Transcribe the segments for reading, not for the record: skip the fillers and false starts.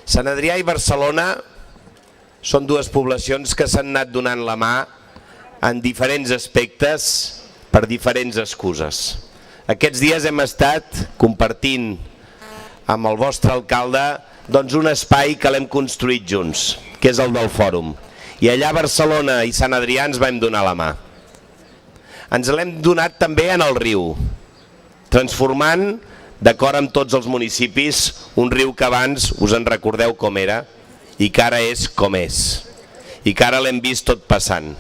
Sant Adrià i Barcelona són dues poblacions que s'han anat donant la mà en diferents aspectes per diferents excuses. Aquests dies hem estat compartint amb el vostre alcalde un espai que l'hem construït junts, que és el del Fòrum. I allà a Barcelona i Sant Adrià ens vam donar la mà. Ens l'hem donat també en el riu, transformant, d'acord amb tots els municipis, un riu que abans us en recordeu com era i que ara és com és. I que ara l'hem vist tot passant.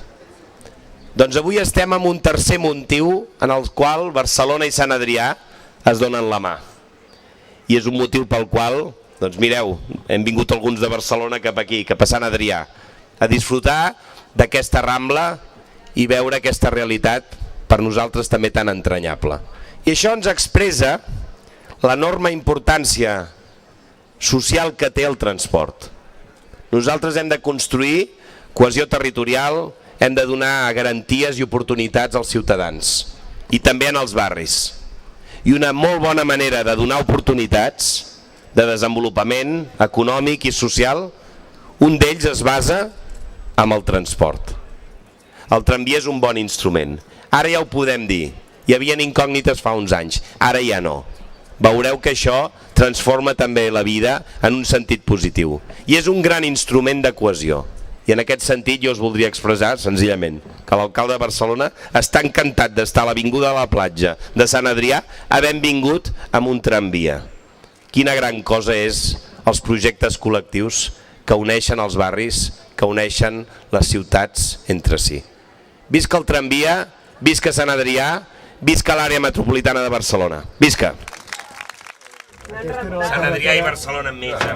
Doncs avui estem amb un tercer motiu en el qual Barcelona i Sant Adrià es donen la mà. I és un motiu pel qual, doncs mireu, hem vingut alguns de Barcelona cap aquí, cap a Sant Adrià, a disfrutar d'aquesta Rambla i veure aquesta realitat per nosaltres també tan entranyable. I això ens expressa l'enorme importància social que té el transport. Nosaltres hem de construir cohesió territorial, hem de donar garanties i oportunitats als ciutadans i també en els barris. I una molt bona manera de donar oportunitats de desenvolupament econòmic i social, un d'ells es basa en el transport. El tramvia és un bon instrument. Ara ja ho podem dir. Hi havia incògnites fa uns anys, ara ja no. Veureu que això transforma també la vida en un sentit positiu. I és un gran instrument de cohesió. I en aquest sentit jo us voldria expressar senzillament que l'alcalde de Barcelona està encantat d'estar a l'Avinguda de la Platja de Sant Adrià havent vingut amb un tramvia. Quina gran cosa és els projectes col·lectius que uneixen els barris, que uneixen les ciutats entre si. Visca el tramvia, visca Sant Adrià, visca l'àrea metropolitana de Barcelona. Visca! Sant Adrià i Barcelona amb mitja.